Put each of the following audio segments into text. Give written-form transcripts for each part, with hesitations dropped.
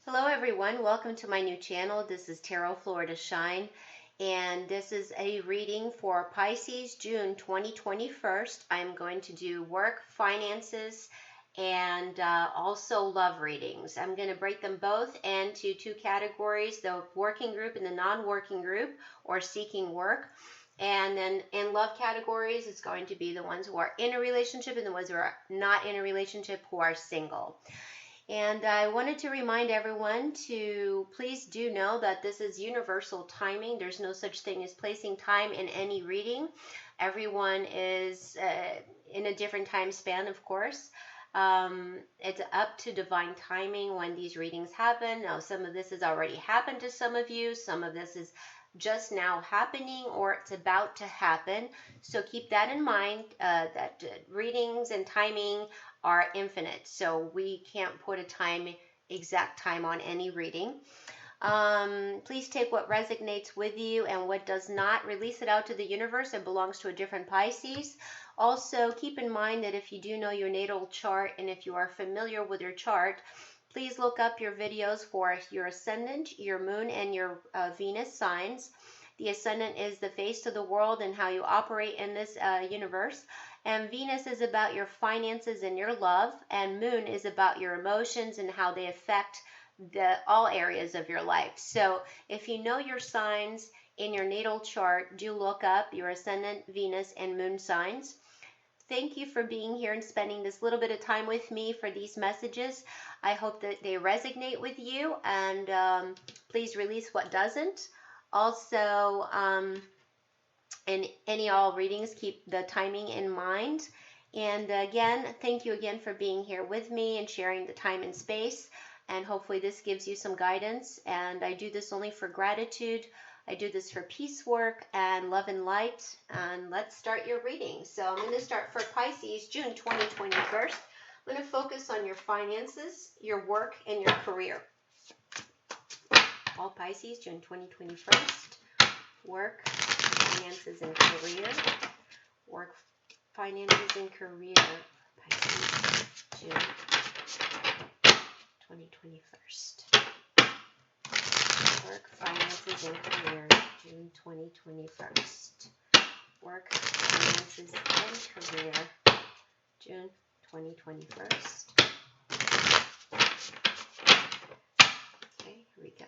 Hello everyone, welcome to my new channel. This is Tarot Florida Shine, and this is a reading for Pisces, June 2021. I'm going to do work, finances, and also love readings. I'm going to break them both into two categories, the working group and the non-working group, or seeking work. And then in love categories, it's going to be the ones who are in a relationship and the ones who are not in a relationship who are single. And I wanted to remind everyone to please do know that this is universal timing. There's no such thing as placing time in any reading. Everyone is in a different time span, of course. It's up to divine timing when these readings happen. Now, some of this has already happened to some of you. Some of this is just now happening or it's about to happen. So keep that in mind, that readings and timing are infinite. So we can't put a exact time on any reading. Please take what resonates with you and what does not. Release it out to the universe. It belongs to a different Pisces. Also, keep in mind that if you do know your natal chart and if you are familiar with your chart, please look up your videos for your ascendant, your moon, and your Venus signs. The ascendant is the face of the world and how you operate in this universe. And Venus is about your finances and your love. And moon is about your emotions and how they affect all areas of your life. So if you know your signs in your natal chart, do look up your ascendant, Venus, and moon signs. Thank you for being here and spending this little bit of time with me for these messages. I hope that they resonate with you, and please release what doesn't. Also, in all readings, keep the timing in mind. And again, thank you again for being here with me and sharing the time and space. And hopefully this gives you some guidance. And I do this only for gratitude. I do this for peace work and love and light. And let's start your reading. So I'm going to start for Pisces, June 2021. I'm going to focus on your finances, your work, and your career. All Pisces, June 2021. Work, finances, and career. Work, finances, and career. Pisces, June 2021. Work, finances, and career, June 2021. Work, finances, and career, June 2021. Okay, here we go.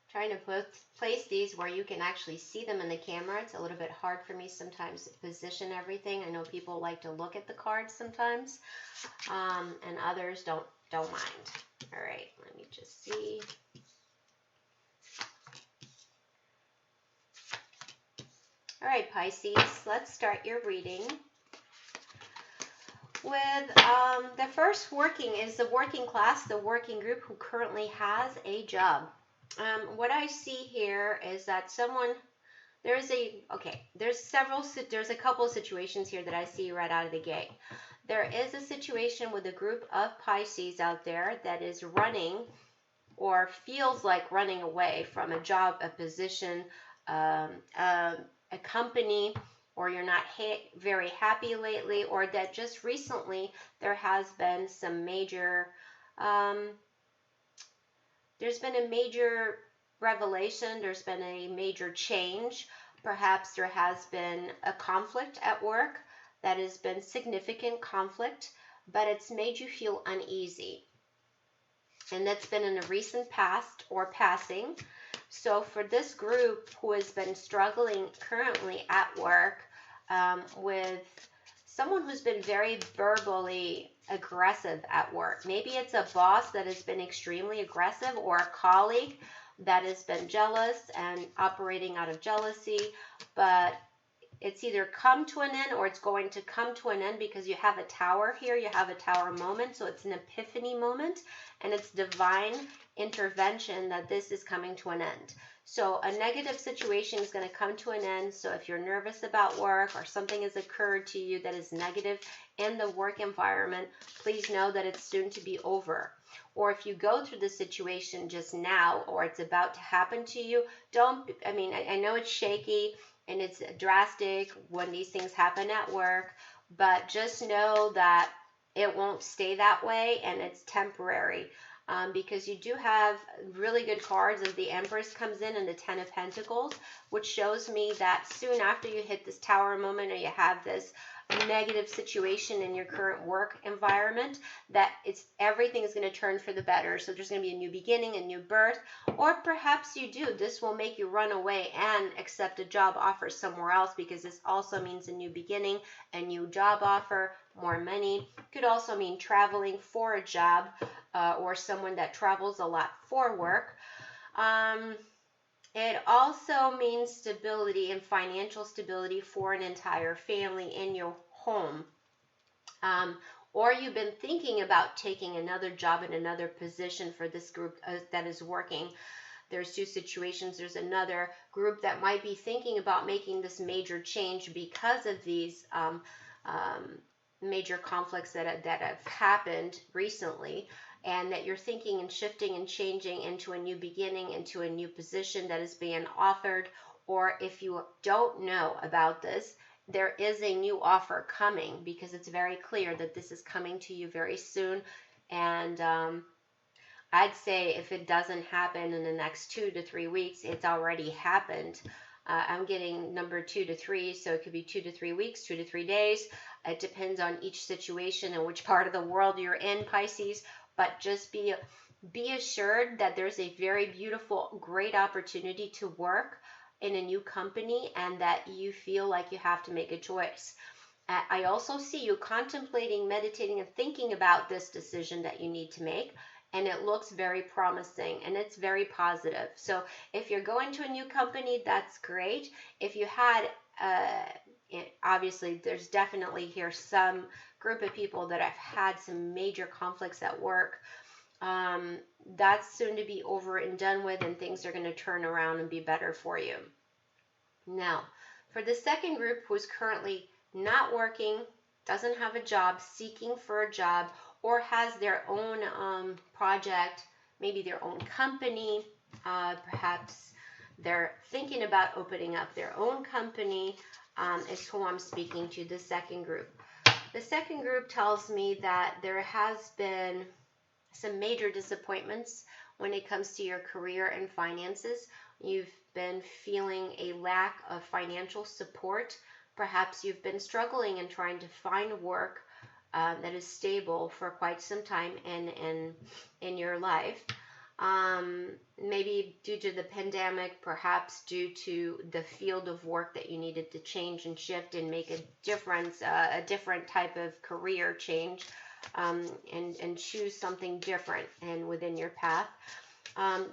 Trying to place these where you can actually see them in the camera. It's a little bit hard for me sometimes to position everything. I know people like to look at the cards sometimes, and others don't mind. All right, let me just see. All right, Pisces, let's start your reading with the first working is the working class, the working group who currently has a job. What I see here is that there's a couple of situations here that I see right out of the gate. There is a situation with a group of Pisces out there that is running or feels like running away from a job, a position, a company, or you're not very happy lately, or that just recently there has been some major there's been a major revelation, there's been a major change. Perhaps there has been a conflict at work that has been significant conflict, but it's made you feel uneasy. And that's been in a recent past or passing. So for this group who has been struggling currently at work with someone who's been very verbally aggressive at work. Maybe it's a boss that has been extremely aggressive or a colleague that has been jealous and operating out of jealousy. But it's either come to an end or it's going to come to an end, because you have a tower here, you have a tower moment, so it's an epiphany moment, and it's divine intervention that this is coming to an end. So a negative situation is going to come to an end. So if you're nervous about work or something has occurred to you that is negative in the work environment, please know that it's soon to be over. Or if you go through the situation just now or it's about to happen to you, I know it's shaky and it's drastic when these things happen at work, but just know that it won't stay that way and it's temporary. Because you do have really good cards as the Empress comes in and the Ten of Pentacles, which shows me that soon after you hit this tower moment or you have this negative situation in your current work environment, that everything is going to turn for the better. So there's going to be a new beginning, a new birth, or perhaps you do. This will make you run away and accept a job offer somewhere else, because this also means a new beginning, a new job offer, more money. Could also mean traveling for a job, or someone that travels a lot for work. It also means stability and financial stability for an entire family in your home. Or you've been thinking about taking another job in another position for this group that is working. There's two situations. There's another group that might be thinking about making this major change because of these major conflicts that have happened recently, and that you're thinking and shifting and changing into a new beginning, into a new position that is being offered. Or if you don't know about this, there is a new offer coming, because it's very clear that this is coming to you very soon. And I'd say if it doesn't happen in the next 2 to 3 weeks, it's already happened. I'm getting number 2 to 3, so it could be 2 to 3 weeks, 2 to 3 days. It depends on each situation and which part of the world you're in, Pisces. But just be assured that there's a very beautiful, great opportunity to work in a new company, and that you feel like you have to make a choice. I also see you contemplating, meditating, and thinking about this decision that you need to make, and it looks very promising and it's very positive. So if you're going to a new company, that's great. If you had, obviously there's definitely here some group of people that have had some major conflicts at work. That's soon to be over and done with, and things are going to turn around and be better for you. Now, for the second group who's currently not working, doesn't have a job, seeking for a job, or has their own project, maybe their own company, perhaps they're thinking about opening up their own company, is who I'm speaking to, the second group. The second group tells me that there has been some major disappointments when it comes to your career and finances. You've been feeling a lack of financial support. Perhaps you've been struggling and trying to find work that is stable for quite some time in your life. Maybe due to the pandemic, perhaps due to the field of work that you needed to change and shift and make a difference, a different type of career change, and choose something different and within your path.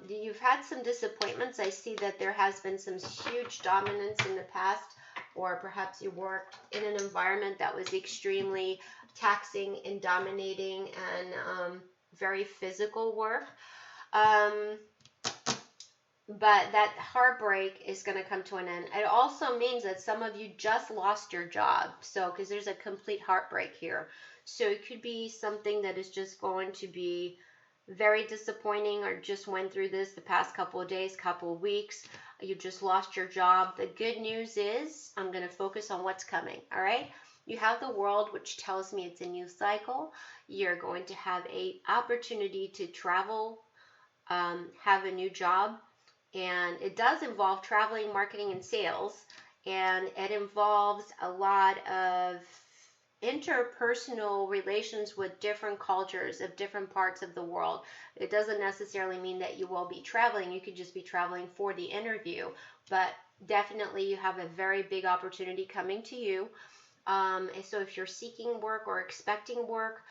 You've had some disappointments. I see that there has been some huge dominance in the past, or perhaps you worked in an environment that was extremely taxing and dominating and very physical work. But that heartbreak is going to come to an end. It also means that some of you just lost your job. So, because there's a complete heartbreak here. So it could be something that is just going to be very disappointing, or just went through this the past couple of days, couple of weeks. You just lost your job. The good news is, I'm going to focus on what's coming. All right. You have the World, which tells me it's a new cycle. You're going to have an opportunity to travel, have a new job. And it does involve traveling, marketing, and sales. And it involves a lot of interpersonal relations with different cultures of different parts of the world. It doesn't necessarily mean that you will be traveling. You could just be traveling for the interview. But definitely you have a very big opportunity coming to you. So if you're seeking work or expecting work,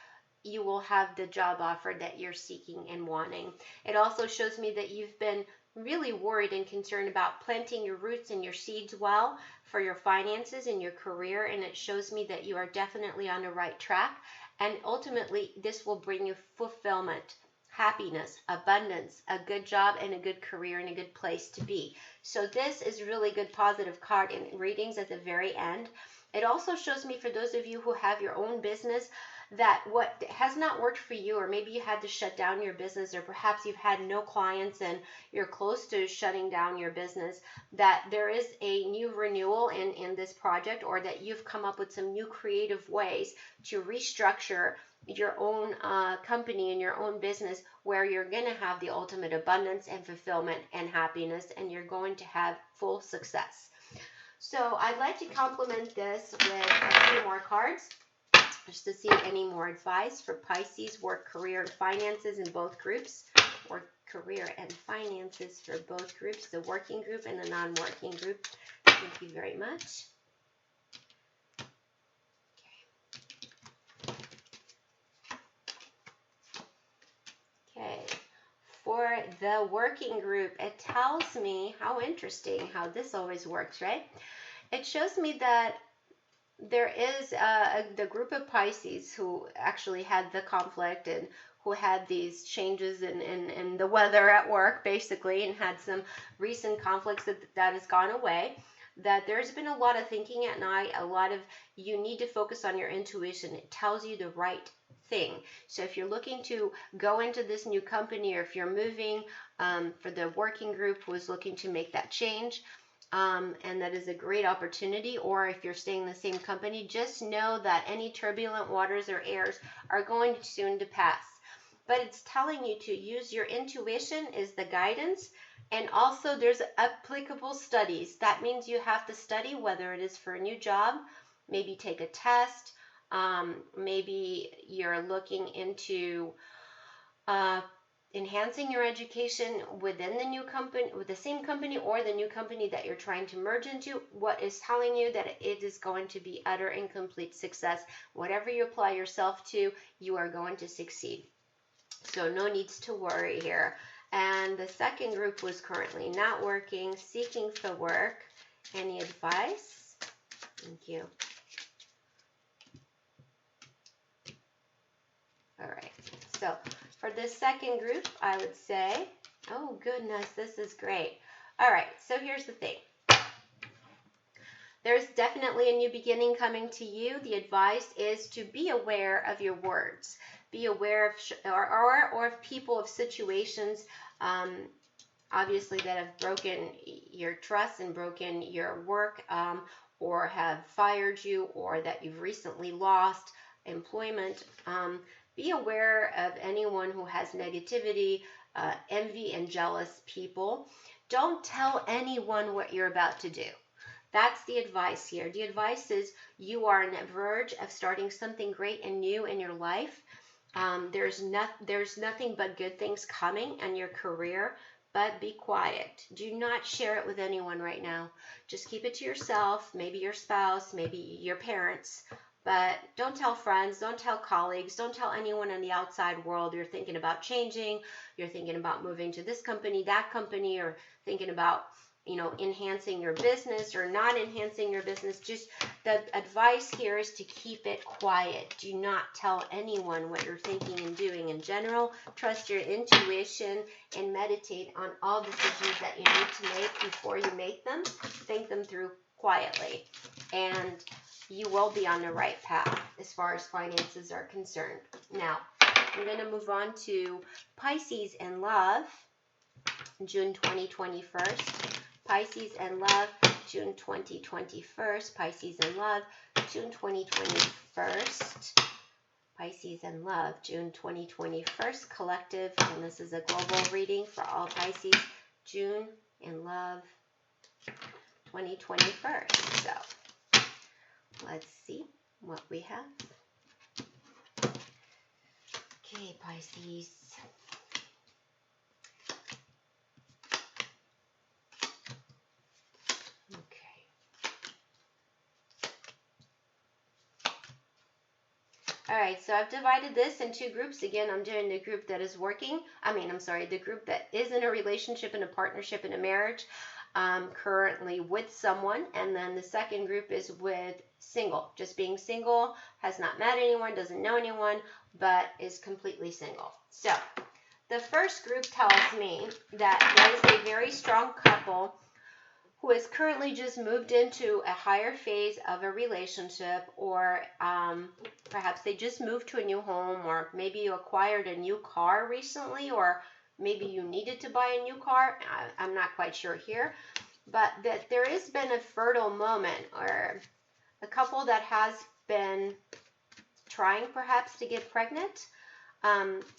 you will have the job offer that you're seeking and wanting. It also shows me that you've been really worried and concerned about planting your roots and your seeds well for your finances and your career, and it shows me that you are definitely on the right track, and ultimately this will bring you fulfillment, happiness, abundance, a good job, and a good career, and a good place to be. So this is really good positive card in readings at the very end. It also shows me, for those of you who have your own business, that what has not worked for you, or maybe you had to shut down your business, or perhaps you've had no clients and you're close to shutting down your business, that there is a new renewal in this project, or that you've come up with some new creative ways to restructure your own company and your own business, where you're going to have the ultimate abundance and fulfillment and happiness, and you're going to have full success. So I'd like to complement this with a few more cards, just to see any more advice for Pisces work, career, and finances in both groups. Work, career, and finances for both groups, the working group and the non-working group. Thank you very much. Okay. For the working group, it tells me, how interesting how this always works, right? It shows me that there is the group of Pisces who actually had the conflict and who had these changes in the weather at work, basically, and had some recent conflicts that has gone away. That there's been a lot of thinking at night, a lot of, you need to focus on your intuition. It tells you the right thing. So if you're looking to go into this new company, or if you're moving, for the working group who is looking to make that change, and that is a great opportunity, or if you're staying in the same company, just know that any turbulent waters or airs are going soon to pass. But it's telling you to use your intuition is the guidance, and also there's applicable studies. That means you have to study, whether it is for a new job, maybe take a test, maybe you're looking into enhancing your education within the new company, with the same company, or the new company that you're trying to merge into. What is telling you that it is going to be utter and complete success. Whatever you apply yourself to, you are going to succeed. So no needs to worry here. And the second group was currently not working, seeking for work. Any advice? Thank you. All right. So for this second group, I would say, oh goodness, this is great. All right, so here's the thing. There's definitely a new beginning coming to you. The advice is to be aware of your words. Be aware of, or of people, of situations, obviously, that have broken your trust and broken your work, or have fired you, or that you've recently lost employment. Be aware of anyone who has negativity, envy, and jealous people. Don't tell anyone what you're about to do. That's the advice here. The advice is you are on the verge of starting something great and new in your life. There's nothing but good things coming in your career, but be quiet. Do not share it with anyone right now. Just keep it to yourself, maybe your spouse, maybe your parents. But don't tell friends, don't tell colleagues, don't tell anyone in the outside world you're thinking about changing, you're thinking about moving to this company, that company, or thinking about, enhancing your business or not enhancing your business. Just the advice here is to keep it quiet. Do not tell anyone what you're thinking and doing in general. Trust your intuition and meditate on all decisions that you need to make before you make them. Think them through quietly, and you will be on the right path as far as finances are concerned. Now, I'm going to move on to Pisces and love, June 2021. Pisces and love, June 2021. Pisces and love, June 2021. Pisces and love, June 2021. Collective, and this is a global reading for all Pisces, June and love 2021. So let's see what we have. Okay, Pisces. All right, right, so I've divided this in two groups. Again, I'm doing the group that is working. The group that is in a relationship, in a partnership, in a marriage, currently with someone. And then the second group is with single, just being single, has not met anyone, doesn't know anyone, but is completely single. So the first group tells me that there is a very strong couple who has currently just moved into a higher phase of a relationship, or perhaps they just moved to a new home, or maybe you acquired a new car recently, or maybe you needed to buy a new car. I'm not quite sure here, but that there has been a fertile moment, or a couple that has been trying perhaps to get pregnant.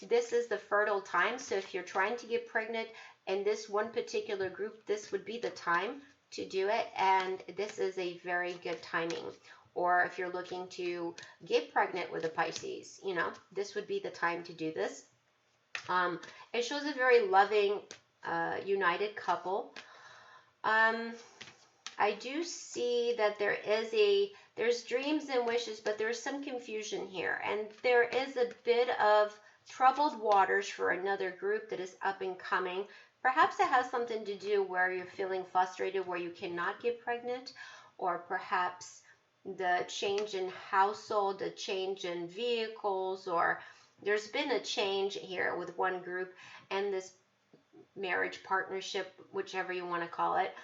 This is the fertile time. So if you're trying to get pregnant in this one particular group, this would be the time to do it. And this is a very good timing. Or if you're looking to get pregnant with a Pisces, this would be the time to do this. It shows a very loving, united couple. I do see that there's dreams and wishes, but there's some confusion here. And there is a bit of troubled waters for another group that is up and coming. Perhaps it has something to do where you're feeling frustrated, where you cannot get pregnant, or perhaps the change in household, the change in vehicles, or there's been a change here with one group and this marriage partnership, whichever you want to call it.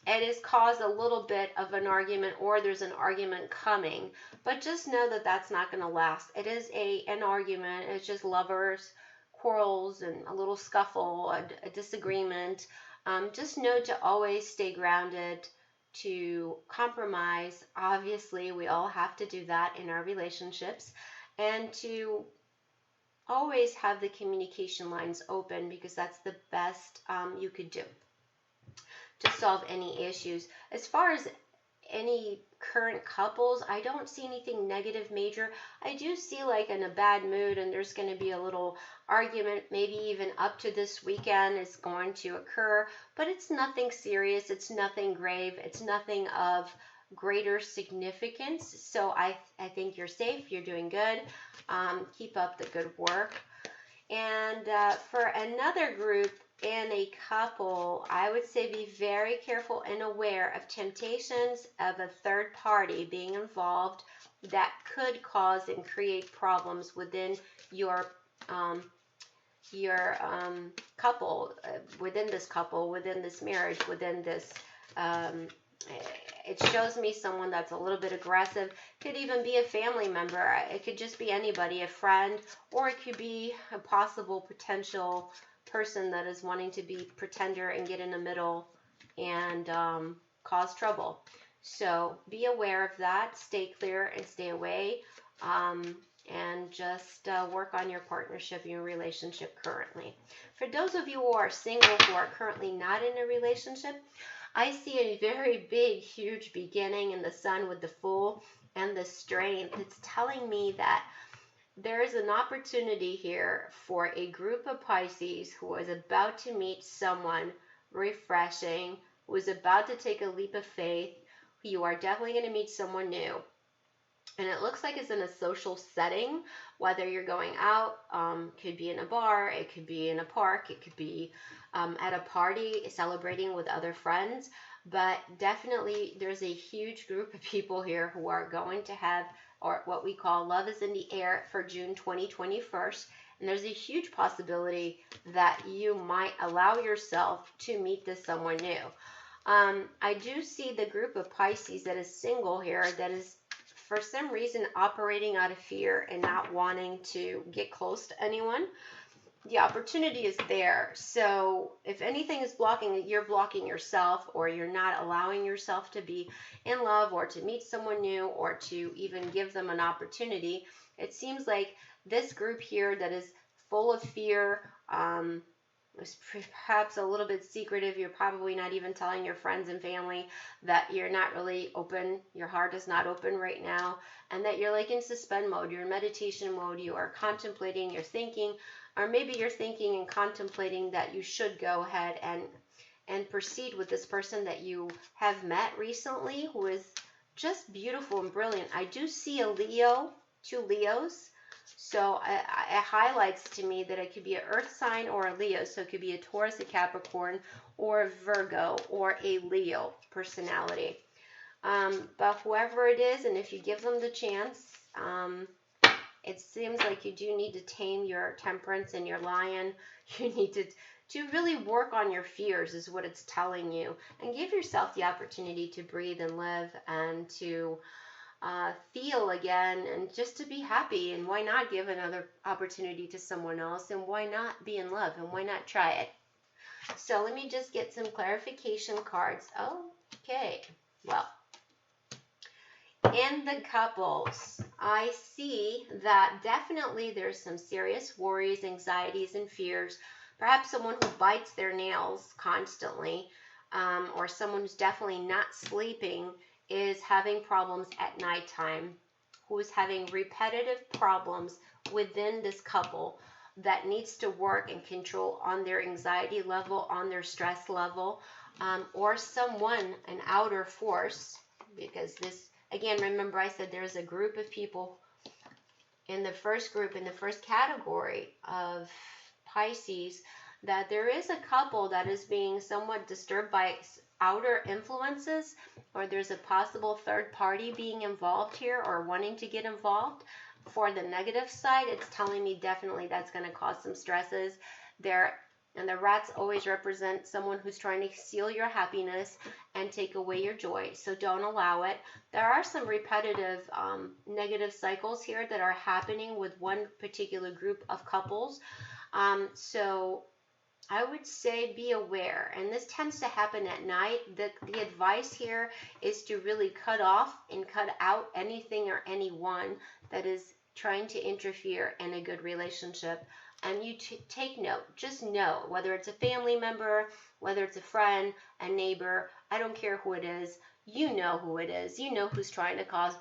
It has caused a little bit of an argument, or there's an argument coming, but just know that that's not going to last. It is an argument. It's just lovers, quarrels, and a little scuffle, a disagreement. Just know to always stay grounded, to compromise. Obviously, we all have to do that in our relationships, and to always have the communication lines open, because that's the best you could do to solve any issues. As far as any current couples, I don't see anything negative major. I do see like in a bad mood, and there's going to be a little argument, maybe even up to this weekend is going to occur, but it's nothing serious. It's nothing grave. It's nothing of greater significance. So I think you're safe. You're doing good. Keep up the good work. And for another group and a couple, I would say be very careful and aware of temptations of a third party being involved that could cause and create problems within your couple, within this marriage, within this. It shows me someone that's a little bit aggressive. Could even be a family member. It could just be anybody, a friend, or it could be a possible potential person that is wanting to be pretender and get in the middle and cause trouble. So be aware of that. Stay clear and stay away, and just work on your partnership, your relationship currently. For those of you who are single, who are currently not in a relationship, I see a very big, huge beginning in the sun with the Fool and the Strength. It's telling me that there is an opportunity here for a group of Pisces who is about to meet someone refreshing, who is about to take a leap of faith. You are definitely going to meet someone new. And it looks like it's in a social setting, whether you're going out, could be in a bar, it could be in a park, it could be at a party celebrating with other friends. But definitely there's a huge group of people here who are going to have, or what we call love is in the air for June 2021. And there's a huge possibility that you might allow yourself to meet this someone new. I do see the group of Pisces that is single here, that is for some reason operating out of fear and not wanting to get close to anyone. The opportunity is there. So if anything is blocking it, you're blocking yourself, or you're not allowing yourself to be in love, or to meet someone new, or to even give them an opportunity. It seems like this group here that is full of fear, is perhaps a little bit secretive. You're probably not even telling your friends and family that you're not really open. Your heart is not open right now, and that you're like in suspend mode. You're in meditation mode. You are contemplating. You're thinking, or maybe you're thinking and contemplating that you should go ahead and proceed with this person that you have met recently, who is just beautiful and brilliant. I do see a Leo, 2 Leos. So it highlights to me that it could be an earth sign or a Leo. So it could be a Taurus, a Capricorn, or a Virgo, or a Leo personality. But whoever it is, and if you give them the chance, it seems like you do need to tame your temperance and your lion. You need to really work on your fears is what it's telling you, and give yourself the opportunity to breathe and live and to feel again, and just to be happy. And why not give another opportunity to someone else, and why not be in love, and why not try it? So let me just get some clarification cards. Okay, well, in the couples, I see that definitely there's some serious worries, anxieties, and fears. Perhaps someone who bites their nails constantly, or someone who's definitely not sleeping, is having problems at nighttime, who is having repetitive problems within this couple that needs to work and control on their anxiety level, on their stress level, or someone, an outer force, because this, again, remember I said there's a group of people in the first group, in the first category of Pisces, that there is a couple that is being somewhat disturbed by outer influences, or there's a possible third party being involved here or wanting to get involved. For the negative side, it's telling me definitely that's going to cause some stresses there. And the rats always represent someone who's trying to steal your happiness and take away your joy. So don't allow it. There are some repetitive negative cycles here that are happening with one particular group of couples. So I would say be aware. And this tends to happen at night. The advice here is to really cut off and cut out anything or anyone that is trying to interfere in a good relationship. And you take note, just know, whether it's a family member, whether it's a friend, a neighbor, I don't care who it is, you know who it is, you know who's trying to cause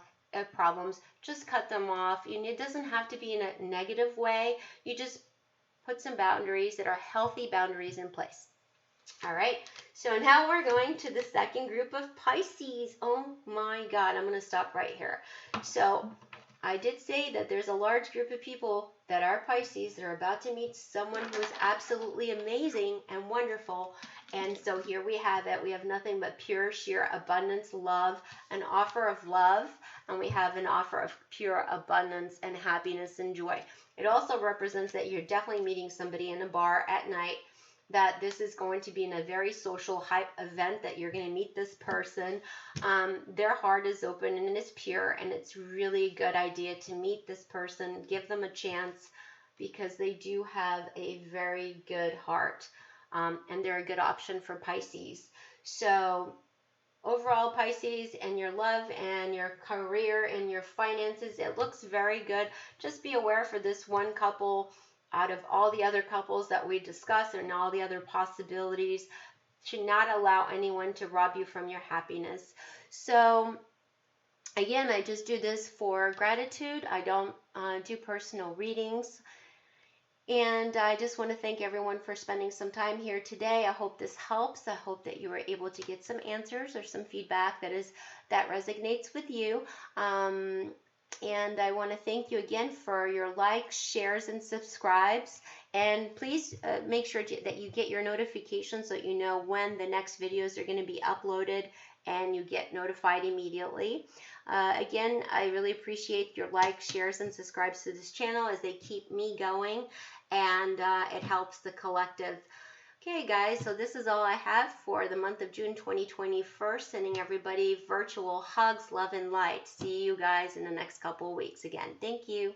problems, just cut them off. It doesn't have to be in a negative way, you just put some boundaries that are healthy boundaries in place. All right, so now we're going to the second group of Pisces. Oh my God, I'm going to stop right here. So I did say that there's a large group of people that are Pisces that are about to meet someone who is absolutely amazing and wonderful. And so here we have it. We have nothing but pure, sheer abundance, love, an offer of love, and we have an offer of pure abundance and happiness and joy. It also represents that you're definitely meeting somebody in a bar at night, that this is going to be in a very social hype event, that you're going to meet this person. Their heart is open and it's pure, and it's really a good idea to meet this person, give them a chance, because they do have a very good heart, and they're a good option for Pisces. So overall, Pisces, and your love and your career and your finances, it looks very good. Just be aware for this one couple, out of all the other couples that we discussed and all the other possibilities, should not allow anyone to rob you from your happiness. So again, I just do this for gratitude. I don't do personal readings. And I just want to thank everyone for spending some time here today. I hope this helps. I hope that you were able to get some answers or some feedback that resonates with you. And I want to thank you again for your likes, shares, and subscribes. And please make sure that you get your notifications so you know when the next videos are going to be uploaded, and you get notified immediately. Again, I really appreciate your likes, shares, and subscribes to this channel, as they keep me going, and it helps the collective. Okay, guys, so this is all I have for the month of June 2021. Sending everybody virtual hugs, love, and light. See you guys in the next couple of weeks again. Thank you.